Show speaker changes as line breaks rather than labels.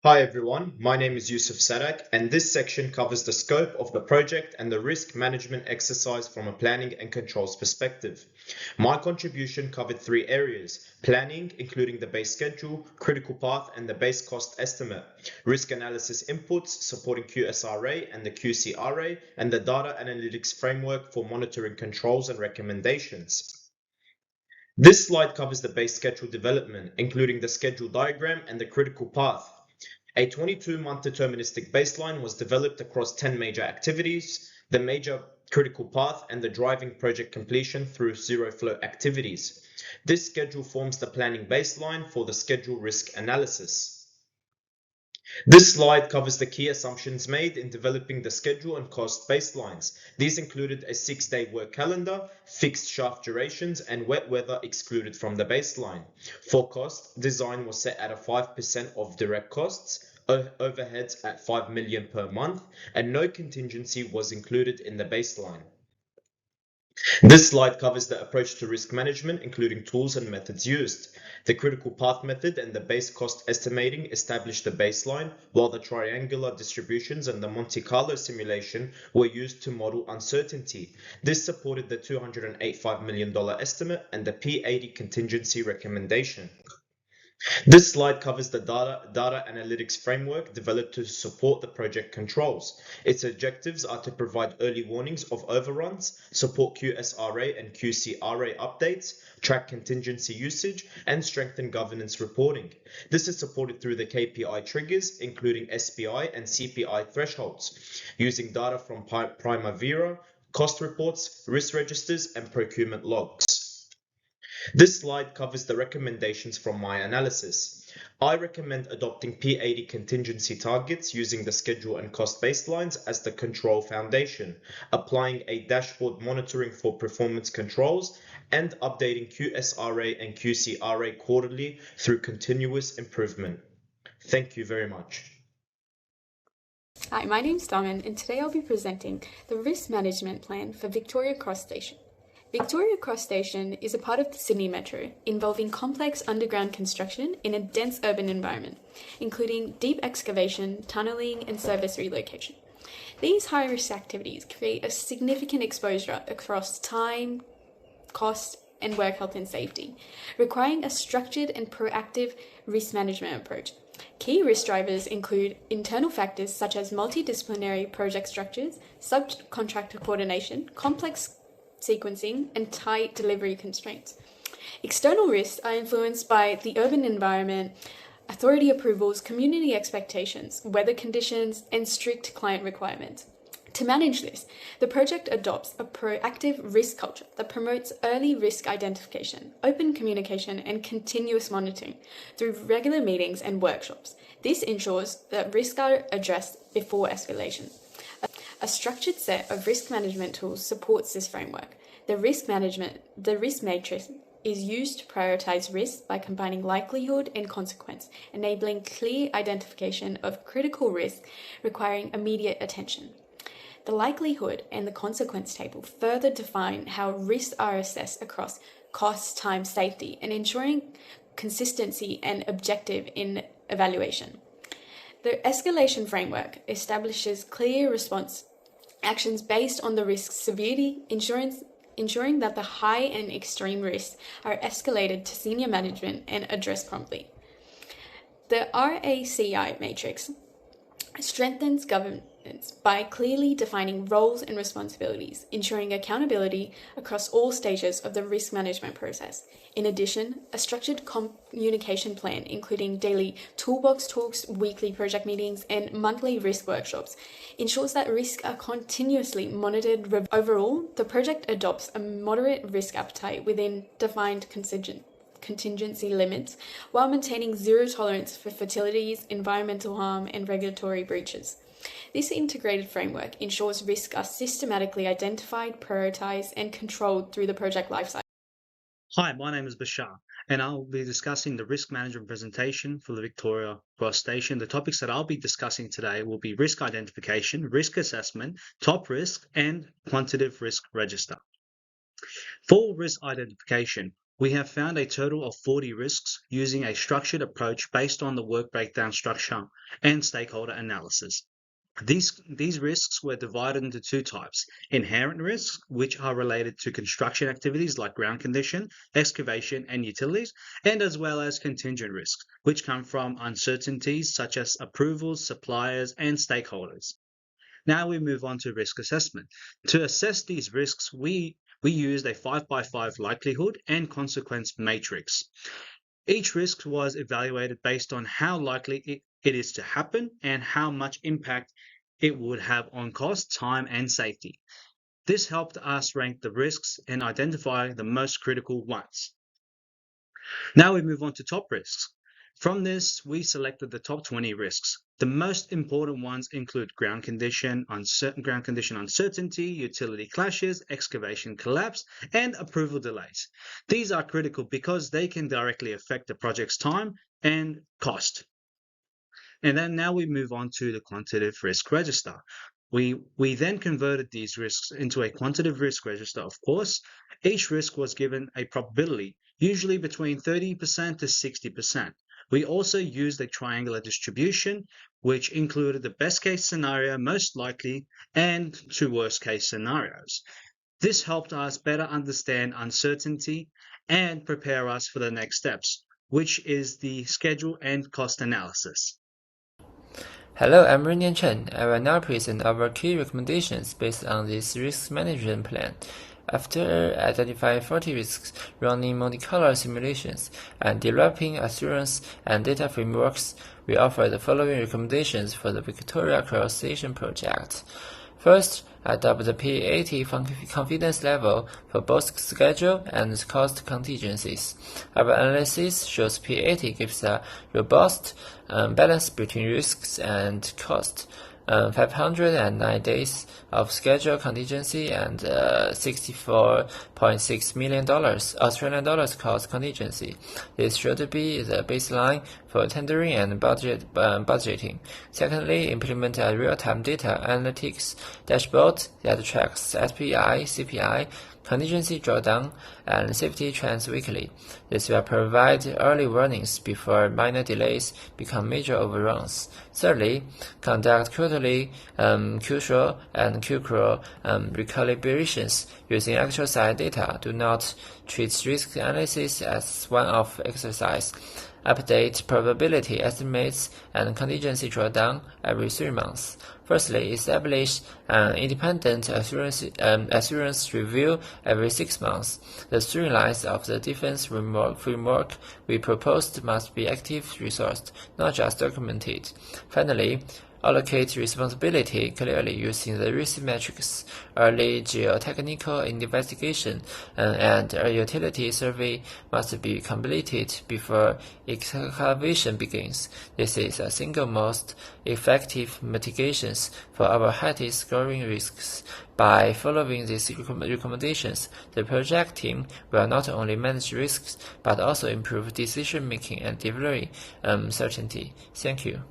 Hi everyone, my name is Yusuf Sadak, and this section covers the scope of the project and the risk management exercise from a planning and controls perspective. My contribution covered three areas: planning, including the base schedule, critical path, and the base cost estimate, risk analysis inputs supporting QSRA and the QCRA, and the data analytics framework for monitoring controls and recommendations. This slide covers the base schedule development, including the schedule diagram and the critical path. A 22-month deterministic baseline was developed across 10 major activities, the major critical path, and the driving project completion through zero flow activities. This schedule forms the planning baseline for the schedule risk analysis. This slide covers the key assumptions made in developing the schedule and cost baselines. These included a 6-day work calendar, fixed shaft durations, and wet weather excluded from the baseline. For cost, design was set at a 5% of direct costs, overheads at 5 million per month, and no contingency was included in the baseline. This slide covers the approach to risk management, including tools and methods used. The critical path method and the base cost estimating establish the baseline, while the triangular distributions and the Monte Carlo simulation were used to model uncertainty. This supported the $285 million estimate and the P80 contingency recommendation. This slide covers the data analytics framework developed to support the project controls. Its objectives are to provide early warnings of overruns, support QSRA and QCRA updates, track contingency usage, and strengthen governance reporting. This is supported through the KPI triggers, including SPI and CPI thresholds, using data from Primavera, cost reports, risk registers, and procurement logs. This slide covers the recommendations from my analysis. I recommend adopting P80 contingency targets using the schedule and cost baselines as the control foundation, applying a dashboard monitoring for performance controls, and updating QSRA and QCRA quarterly through continuous improvement. Thank you very much.
Hi, my name's Daman, and today I'll be presenting the Risk Management Plan for Victoria Cross Station. Victoria Cross Station is a part of the Sydney Metro, involving complex underground construction in a dense urban environment, including deep excavation, tunnelling, and service relocation. These high-risk activities create a significant exposure across time, cost, and work health and safety, requiring a structured and proactive risk management approach. Key risk drivers include internal factors such as multidisciplinary project structures, subcontractor coordination, complex sequencing, and tight delivery constraints. External risks are influenced by the urban environment, authority approvals, community expectations, weather conditions, and strict client requirements. To manage this, the project adopts a proactive risk culture that promotes early risk identification, open communication, and continuous monitoring through regular meetings and workshops. This ensures that risks are addressed before escalation. A structured set of risk management tools supports this framework. The risk matrix is used to prioritize risks by combining likelihood and consequence, enabling clear identification of critical risks requiring immediate attention. The likelihood and the consequence table further define how risks are assessed across cost, time, safety, and ensuring consistency and objective in evaluation. The escalation framework establishes clear response actions based on the risk's severity, ensuring that the high and extreme risks are escalated to senior management and addressed promptly. The RACI matrix strengthens governance by clearly defining roles and responsibilities, ensuring accountability across all stages of the risk management process. In addition, a structured communication plan, including daily toolbox talks, weekly project meetings, and monthly risk workshops, ensures that risks are continuously monitored. Overall, the project adopts a moderate risk appetite within defined contingency limits, while maintaining zero tolerance for fatalities, environmental harm, and regulatory breaches. This integrated framework ensures risks are systematically identified, prioritized, and controlled through the project lifecycle.
Hi, my name is Bashar, and I'll be discussing the risk management presentation for the Victoria Cross Station. The topics that I'll be discussing today will be risk identification, risk assessment, top risk, and quantitative risk register. For risk identification, We have found a total of 40 risks using a structured approach based on the work breakdown structure and stakeholder analysis. These risks were divided into two types: inherent risks, which are related to construction activities like ground condition, excavation, and utilities, and as well as contingent risks, which come from uncertainties such as approvals, suppliers, and stakeholders. Now we move on to risk assessment. To assess these risks, we used a 5x5 likelihood and consequence matrix. Each risk was evaluated based on how likely it is to happen and how much impact it would have on cost, time, and safety. This helped us rank the risks and identify the most critical ones. Now we move on to top risks. From this, we selected the top 20 risks. The most important ones include ground condition uncertainty, utility clashes, excavation collapse, and approval delays. These are critical because they can directly affect the project's time and cost. And then now we move on to the quantitative risk register. We then converted these risks into a quantitative risk register, of course. Each risk was given a probability, usually between 30% to 60%. We also used a triangular distribution, which included the best case scenario, most likely, and two worst case scenarios. This helped us better understand uncertainty and prepare us for the next steps, which is the schedule and cost analysis.
Hello, I'm Renian Chen. I will now present our key recommendations based on this risk management plan. After identifying 40 risks, running Monte Carlo simulations, and developing assurance and data frameworks, we offer the following recommendations for the Victoria Cross Station project. First, adopt the P80 confidence level for both schedule and cost contingencies. Our analysis shows P80 gives a robust balance between risks and cost. 509 days of schedule contingency and $64.6 million Australian dollars cost contingency. This should be the baseline for tendering and budgeting. Secondly, implement a real-time data analytics dashboard that tracks SPI, CPI, contingency drawdown, and safety trends weekly. This will provide early warnings before minor delays become major overruns. Thirdly, conduct quarterly Q-SURE and Q-CRO recalibrations using actual site data. Do not treat risk analysis as one-off exercise. Update probability estimates and contingency drawdown every 3 months. Firstly, establish an independent assurance review every 6 months. The streamlines of the defense framework we proposed must be actively resourced, not just documented. Finally, allocate responsibility clearly using the risk matrix. Early geotechnical investigation and a utility survey must be completed before excavation begins. This is the single most effective mitigations for our highest scoring risks. By following these recommendations, the project team will not only manage risks but also improve decision making and delivery certainty. Thank you.